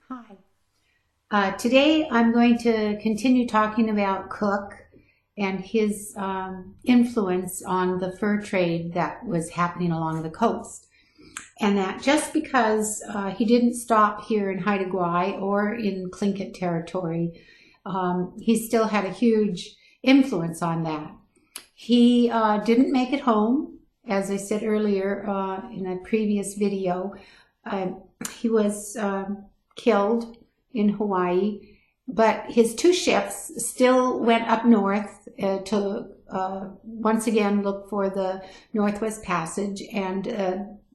Hi. Today I'm going to continue talking about Cook and his influence on the fur trade that was happening along the coast. And that just because he didn't stop here in Haida Gwaii or in Tlingit territory, he still had a huge influence on that. He didn't make it home, as I said earlier in a previous video. He was killed in Hawaii, but his two ships still went up north to once again look for the Northwest Passage and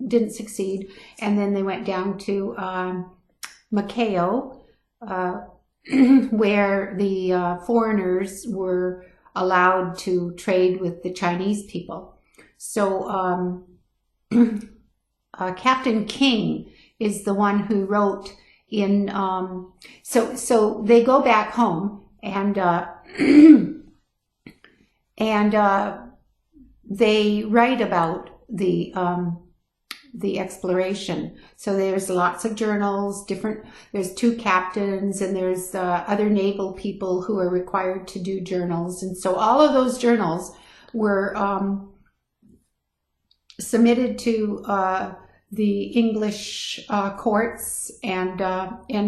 didn't succeed. And then they went down to Macao, where the foreigners were allowed to trade with the Chinese people. So Captain King is the one who wrote in, so they go back home and, they write about the exploration. So there's lots of journals, there's two captains, and there's other naval people who are required to do journals. And so all of those journals were submitted to the English courts, and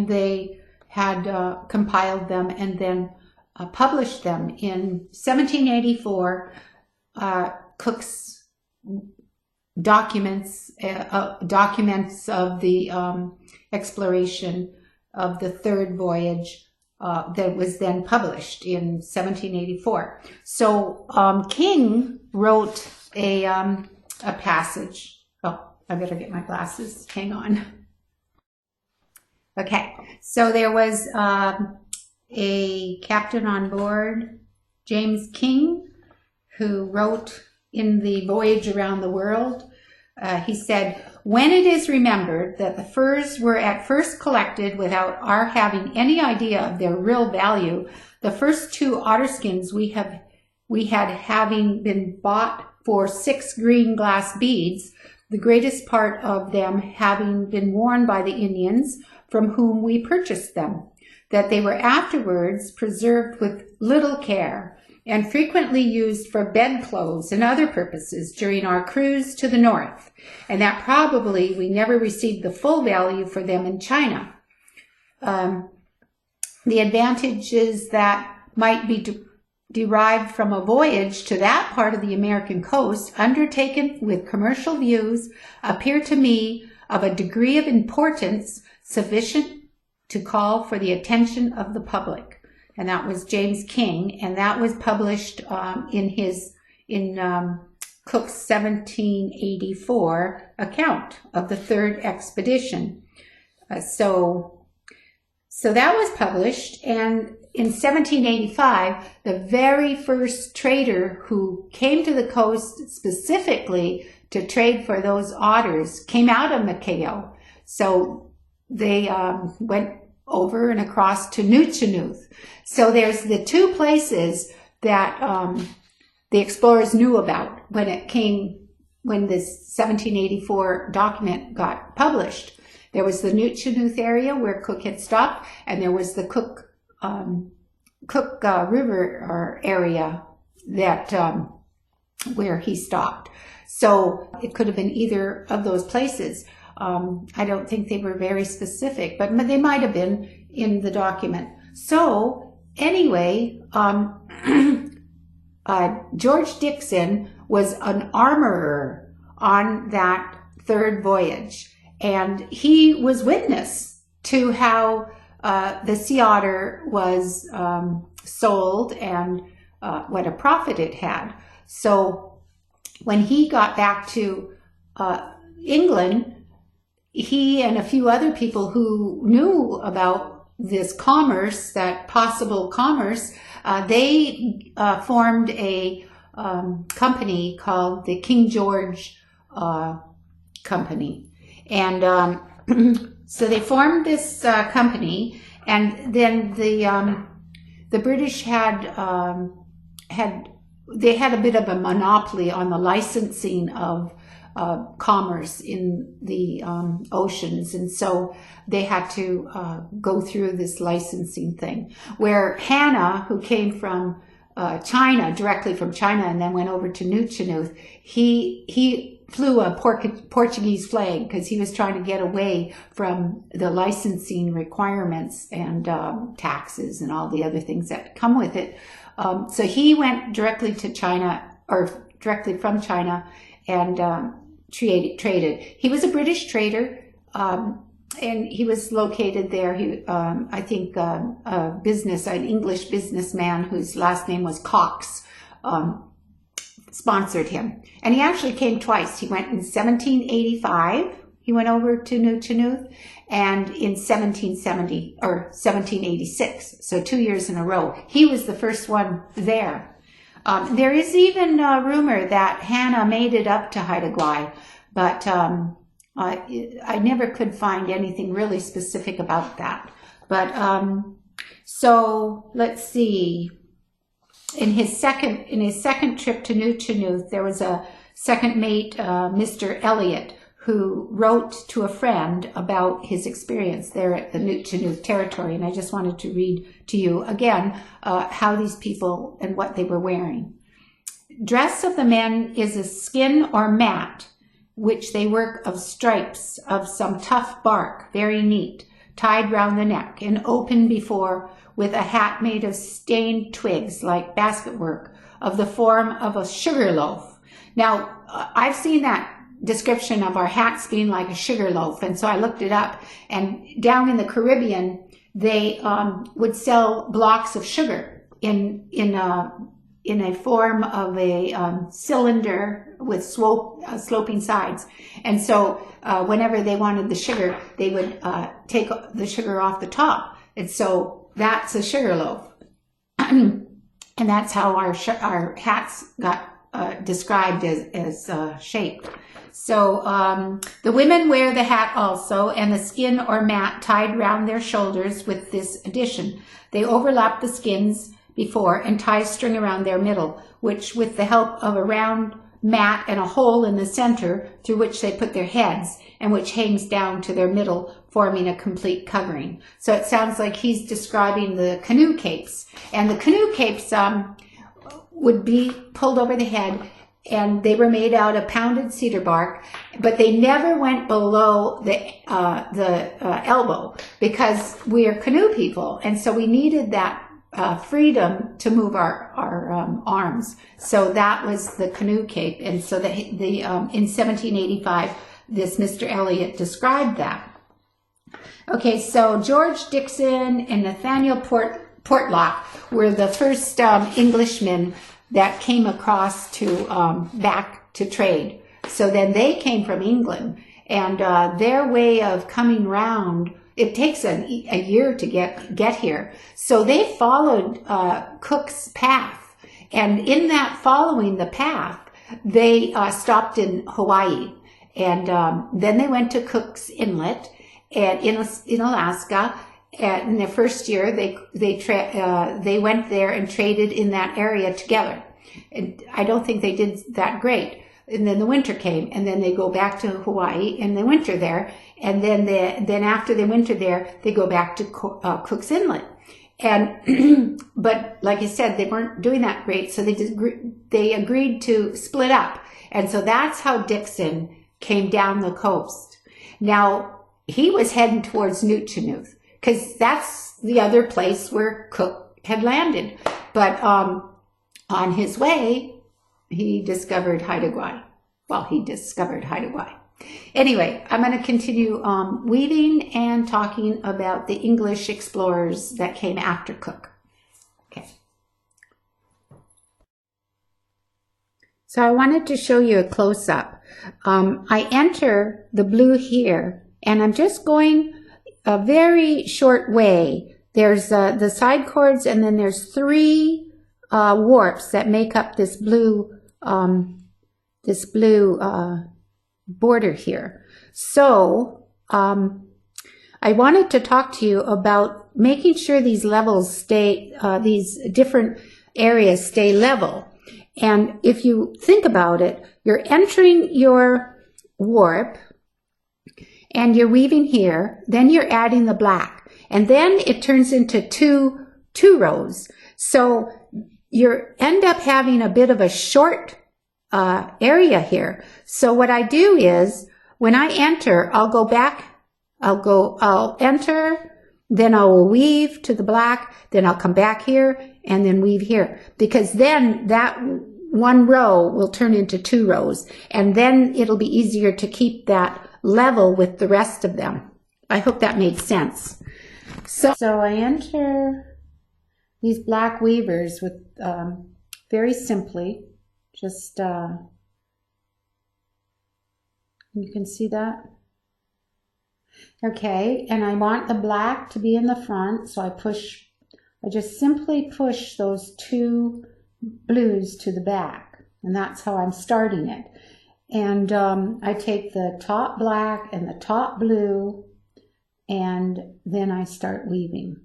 they had compiled them and then published them in 1784. Cook's documents of the exploration of the third voyage that was then published in 1784. So King wrote a passage. Oh, I better get my glasses. Hang on. Okay, so there was a captain on board, James King, who wrote in the Voyage Around the World. He said, "When it is remembered that the furs were at first collected without our having any idea of their real value, the first two otter skins we had having been bought for 6 green glass beads, the greatest part of them having been worn by the Indians from whom we purchased them, that they were afterwards preserved with little care, and frequently used for bedclothes and other purposes during our cruise to the north, and that probably we never received the full value for them in China. The advantages that might be derived from a voyage to that part of the American coast undertaken with commercial views appear to me of a degree of importance sufficient to call for the attention of the public." And that was James King, and that was published in Cook's 1784 account of the third expedition. So that was published, and in 1785, the very first trader who came to the coast specifically to trade for those otters came out of Macao. So they went over and across to Nuchanuth. So there's the two places that the explorers knew about when this 1784 document got published. There was the Nuchanuth area where Cook had stopped, and there was the Cook River area that where he stopped. So it could have been either of those places. I don't think they were very specific, but they might have been in the document. So anyway, George Dixon was an armorer on that third voyage, and he was witness to how the sea otter was sold and what a profit it had. So when he got back to England, he and a few other people who knew about this commerce, that possible commerce, they formed a company called the King George Company. And so they formed this company, and then the British had a bit of a monopoly on the licensing of commerce in the oceans. And so they had to go through this licensing thing. Where Hannah, who came from China, directly from China, and then went over to Nuuchnuth, he flew a Portuguese flag because he was trying to get away from the licensing requirements and taxes and all the other things that come with it. So he went directly to China, or directly from China, and traded. He was a British trader, and he was located there. He, I think, an English businessman whose last name was Cox, sponsored him. And he actually came twice. He went in 1785. He went over to Nuuchnuth, and in 1770 or 1786. So 2 years in a row. He was the first one there. There is even a rumor that Hannah made it up to Haida Gwaii, but I never could find anything really specific about that. But so let's see. In his second trip to Nuuchnuth, there was a second mate, Mr. Elliot, who wrote to a friend about his experience there at the Nuuchnuth territory. And I just wanted to read to you again how these people and what they were wearing. Dress of the men is a skin or mat, which they work of stripes of some tough bark, very neat, tied round the neck and open before, with a hat made of stained twigs like basket work, of the form of a sugar loaf. Now, I've seen that description of our hats being like a sugar loaf, and so I looked it up, and down in the Caribbean, they would sell blocks of sugar in a form of a cylinder with sloping sides. And so whenever they wanted the sugar, they would take the sugar off the top. And so that's a sugar loaf. And that's how our hats got described as shaped. So the women wear the hat also, and the skin or mat tied round their shoulders with this addition. They overlap the skins before and tie string around their middle, which with the help of a round mat and a hole in the center through which they put their heads, and which hangs down to their middle, forming a complete covering. So it sounds like he's describing the canoe capes. And the canoe capes would be pulled over the head, and they were made out of pounded cedar bark, but they never went below the elbow, because we are canoe people, and so we needed that freedom to move our arms. So that was the canoe cape. And so in 1785, this Mr. Elliot described that. Okay, so George Dixon and Nathaniel Portlock were the first Englishmen that came across to back to trade. So then they came from England, and their way of coming round, it takes a year to get here. So they followed Cook's path, and in that following the path, they stopped in Hawaii, and then they went to Cook's Inlet, and in Alaska. And in their first year, they went there and traded in that area together. And I don't think they did that great. And then the winter came, and then they go back to Hawaii and they winter there. And then after they winter there, they go back to Cook's Inlet. And but like I said, they weren't doing that great, so they agreed to split up. And so that's how Dixon came down the coast. Now he was heading towards Nuuchnuth, because that's the other place where Cook had landed. But on his way, he discovered Haida Gwaii. Well, he discovered Haida Gwaii. Anyway, I'm going to continue weaving and talking about the English explorers that came after Cook. Okay. So I wanted to show you a close-up. I enter the blue here, and I'm just going a very short way. There's the side cords, and then there's 3 warps that make up this blue border here. So I wanted to talk to you about making sure these levels stay, these different areas stay level. And if you think about it, you're entering your warp, and you're weaving here, then you're adding the black, and then it turns into two rows. So you end up having a bit of a short area here. So what I do is, when I enter, I'll go back, I'll enter, then I will weave to the black, then I'll come back here, and then weave here. Because then that one row will turn into 2 rows, and then it'll be easier to keep that level with the rest of them. I hope that made sense. So I enter these black weavers with very simply, just you can see that. Okay, and I want the black to be in the front, so I just simply push those 2 blues to the back, and that's how I'm starting it. And I take the top black and the top blue, and then I start weaving.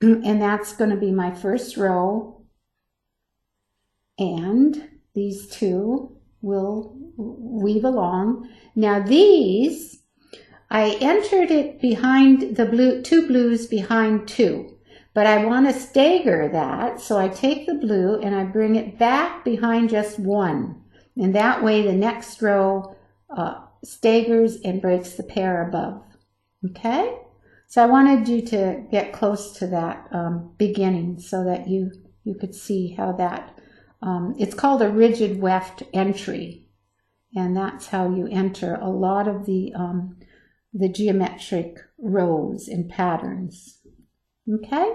And that's going to be my first row, and these 2 will weave along. Now these, I entered it behind the 2 blues behind 2, but I want to stagger that, so I take the blue and I bring it back behind just 1, and that way the next row staggers and breaks the pair above. Okay, so I wanted you to get close to that beginning so that you could see how that it's called a rigid weft entry, and that's how you enter a lot of the geometric rows and patterns. Okay?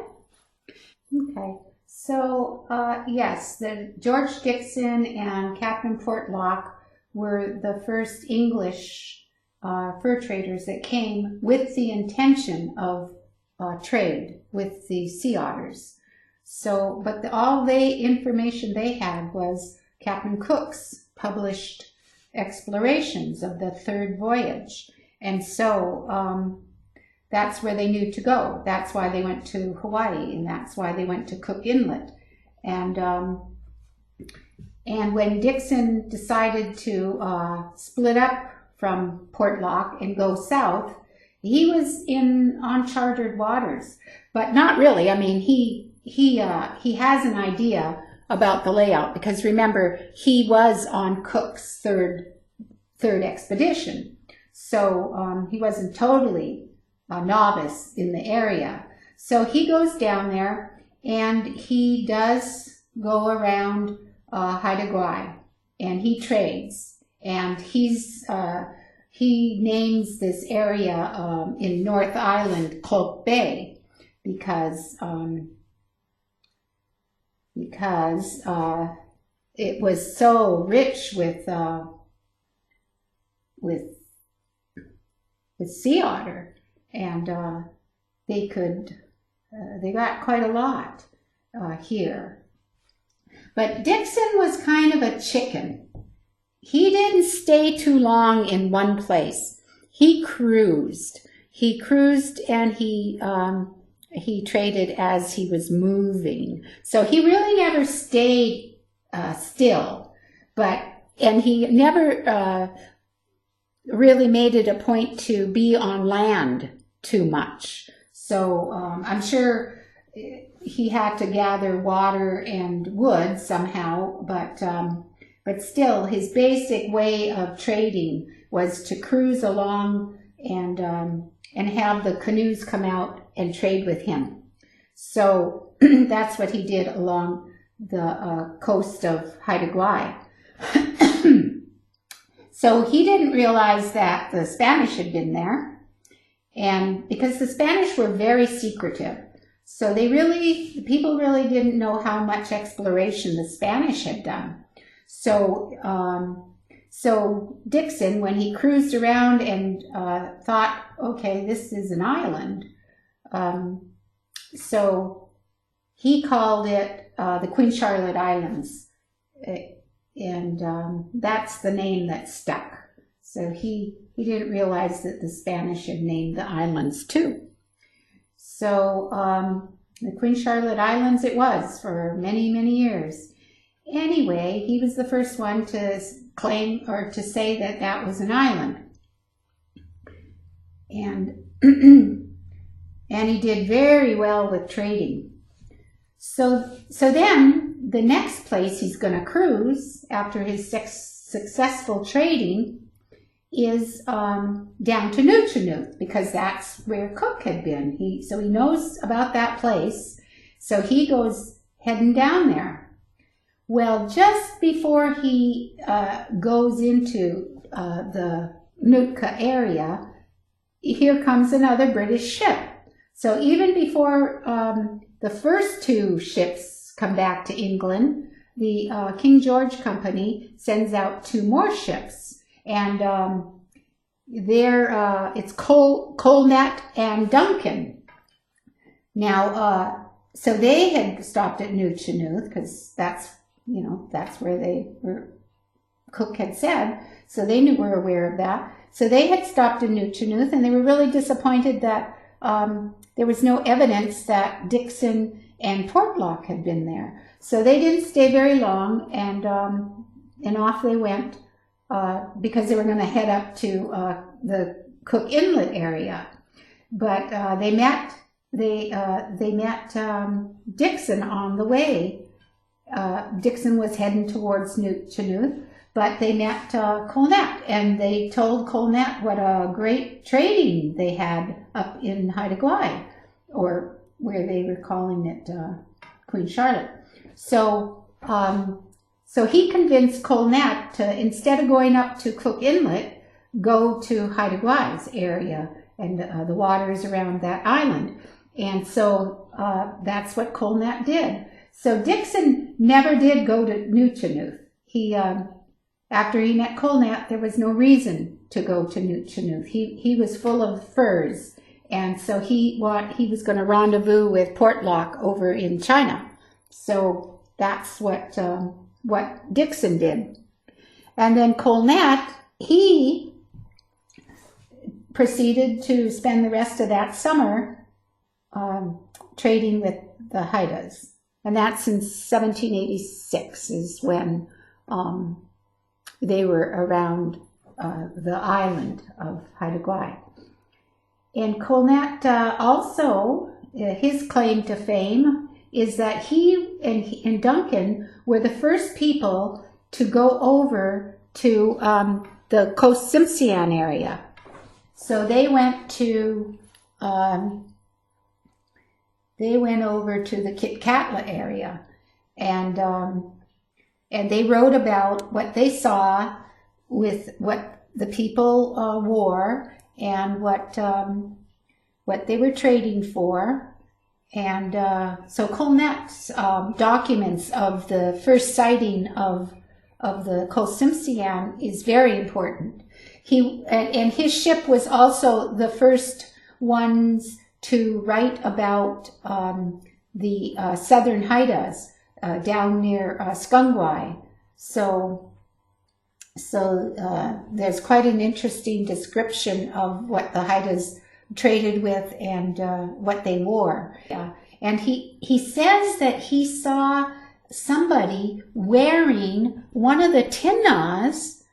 Okay. So, yes, the George Dixon and Captain Portlock were the first English fur traders that came with the intention of trade with the sea otters. So, but all the information they had was Captain Cook's published explorations of the 3rd voyage. And so that's where they knew to go. That's why they went to Hawaii, and that's why they went to Cook Inlet. And when Dixon decided to split up from Portlock and go south, he was in uncharted waters, but not really. I mean, he has an idea about the layout, because remember, he was on Cook's third expedition. So he wasn't totally a novice in the area. So he goes down there, and he does go around Haida Gwaii, and he trades. And he names this area in North Island Cloak Bay because it was so rich with sea otter, and they got quite a lot here. But Dixon was kind of a chicken. He didn't stay too long in one place. He cruised. And he traded as he was moving. So he really never stayed still. And he never really made it a point to be on land too much. So I'm sure he had to gather water and wood somehow, but still his basic way of trading was to cruise along and have the canoes come out and trade with him. So that's what he did along the coast of Haida Gwaii. So he didn't realize that the Spanish had been there, and because the Spanish were very secretive, so the people really didn't know how much exploration the Spanish had done. So Dixon, when he cruised around and thought, okay, this is an island, so he called it the Queen Charlotte Islands. And that's the name that stuck. So he didn't realize that the Spanish had named the islands too. So the Queen Charlotte Islands it was for many, many years. Anyway, he was the first one to claim or to say that that was an island. And and he did very well with trading. So then the next place he's going to cruise after his successful trading is down to Nuuchnuut, because that's where Cook had been. So he knows about that place. So he goes heading down there. Well, just before he goes into the Nootka area, here comes another British ship. So even before the first two ships come back to England, the King George Company sends out two more ships. And it's Colnett and Duncan. Now, so they had stopped at Nuuchnuut, because that's where they were, Cook had said, so they were aware of that. So they had stopped in Nuuchnuut, and they were really disappointed that there was no evidence that Dixon and Portlock had been there. So they didn't stay very long, and off they went, because they were going to head up to the Cook Inlet area. But they met Dixon on the way. Dixon was heading towards Nuuchnuut, but they met Colnett, and they told Colnett what a great trading they had up in Haida Gwaii, or where they were calling it Queen Charlotte. So he convinced Colnett to, instead of going up to Cook Inlet, go to Haida Gwaii's area and the waters around that island. And so that's what Colnett did. So Dixon never did go to Nuuchnuut. After he met Colnett, there was no reason to go to Nuuchnuut. He was full of furs, and so he was going to rendezvous with Portlock over in China. So that's what Dixon did. And then Colnett, he proceeded to spend the rest of that summer trading with the Haidas. And that's in 1786 is when they were around the island of Haida Gwaii. And Colnett also, his claim to fame is that he and Duncan were the first people to go over to the Coast Simpson area. So they went over to the Kitkatla area, and they wrote about what they saw with what the people wore and what they were trading for. And so Colnett's documents of the first sighting of the Coast Simpson is very important. And his ship was also the first ones to write about the southern Haidas down near Skungwai. So there's quite an interesting description of what the Haidas traded with and what they wore. And he says that he saw somebody wearing one of the tinnas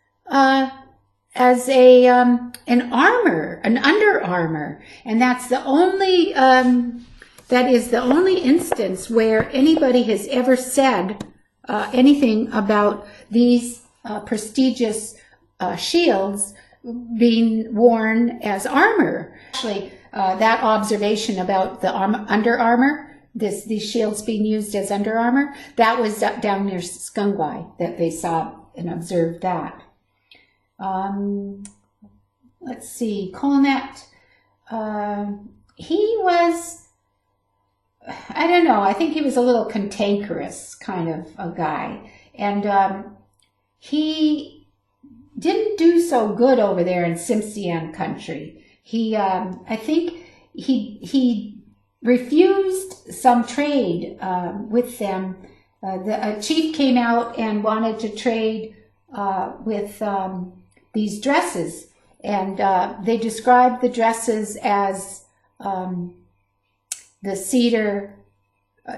as an armor, an under armor, and that's the only that is the only instance where anybody has ever said anything about these prestigious shields being worn as armor. Actually, that observation about the under armor, these shields being used as under armor, that was down near Skungwai that they saw and observed that. Let's see, Colnett, he was, I don't know, I think he was a little cantankerous kind of a guy. And he didn't do so good over there in Simpson country. I think he refused some trade with them. A chief came out and wanted to trade with these dresses, and they described the dresses as the cedar.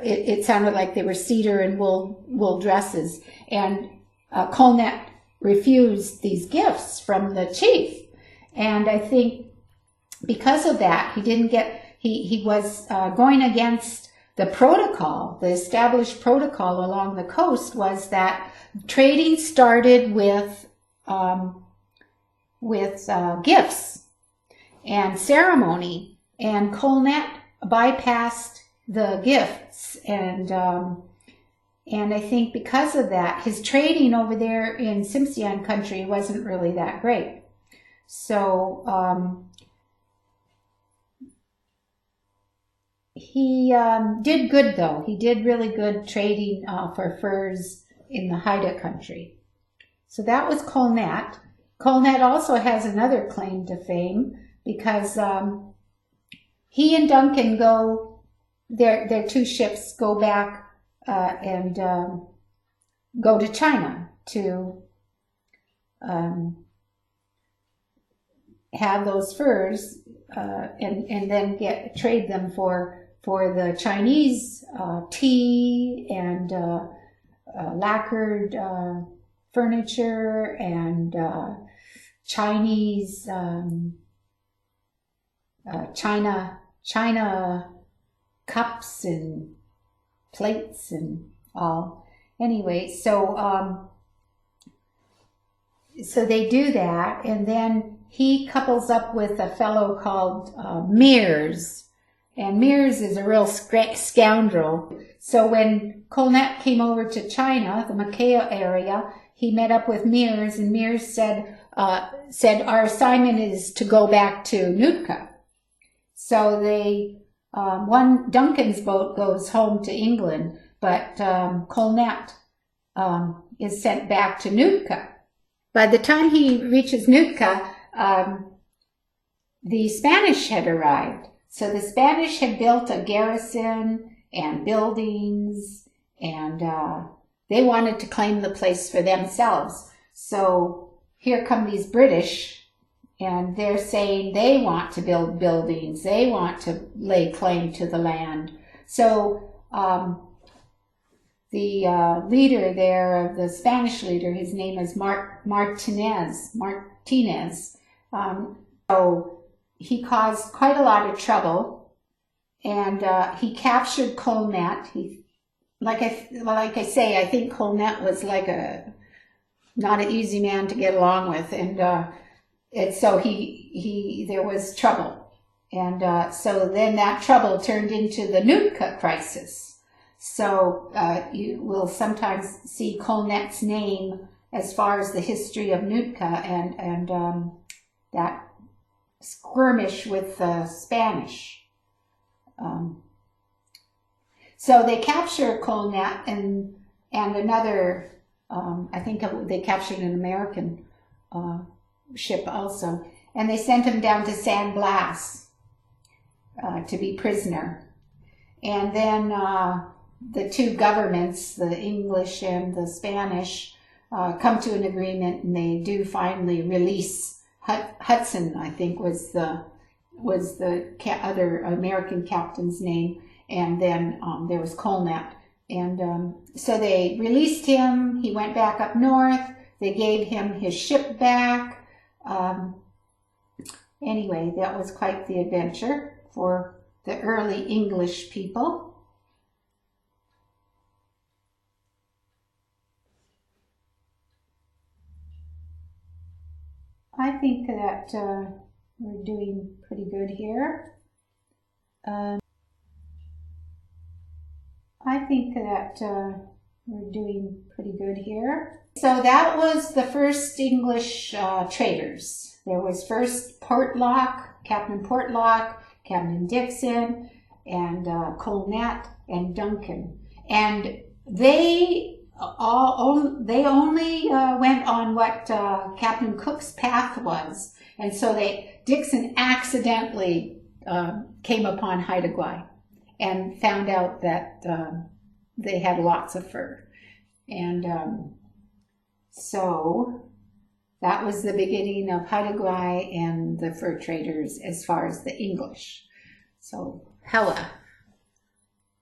It sounded like they were cedar and wool dresses, and Colnett refused these gifts from the chief. And I think because of that, he was going against the protocol. The established protocol along the coast was that trading started with gifts and ceremony, and Colnett bypassed the gifts, and I think because of that, his trading over there in Tsimshian country wasn't really that great. So he did good, though. He did really good trading for furs in the Haida country. So that was Colnett. Colnett also has another claim to fame because he and Duncan their two ships go back and go to China to have those furs and then trade them for the Chinese tea and lacquered furniture and Chinese China cups and plates and all. Anyway, so they do that, and then he couples up with a fellow called Mears, and Mears is a real scoundrel. So when Colnett came over to China, the Macao area, he met up with Mears, and Mears said our assignment is to go back to Nootka. So Duncan's boat goes home to England, but Colnett is sent back to Nootka. By the time he reaches Nootka, the Spanish had arrived. So the Spanish had built a garrison and buildings, and they wanted to claim the place for themselves. So here come these British, and they're saying they want to build buildings. They want to lay claim to the land. So the leader there, the Spanish leader, his name is Martinez. So he caused quite a lot of trouble, and he captured Colnett. Like I say, I think Colnett was like not an easy man to get along with, and so there was trouble, and so then that trouble turned into the Nootka crisis. So you will sometimes see Colnett's name as far as the history of Nootka and that skirmish with the Spanish. So they capture Colnett and another, I think they captured an American ship also, and they sent him down to San Blas to be prisoner. And then the two governments, the English and the Spanish, come to an agreement, and they do finally release Hudson, I think was the other American captain's name, and then there was Colnett, and so they released him. He went back up north. They gave him his ship back. Anyway, that was quite the adventure for the early English people. I think that we're doing pretty good here. So that was the first English traders. There was first Portlock, Captain Portlock, Captain Dixon, and Colnett and Duncan. And they only went on what Captain Cook's path was. And so Dixon accidentally came upon Haida Gwaii and found out that they had lots of fur. And so that was the beginning of Haida Gwaii and the fur traders as far as the English. So, Hella.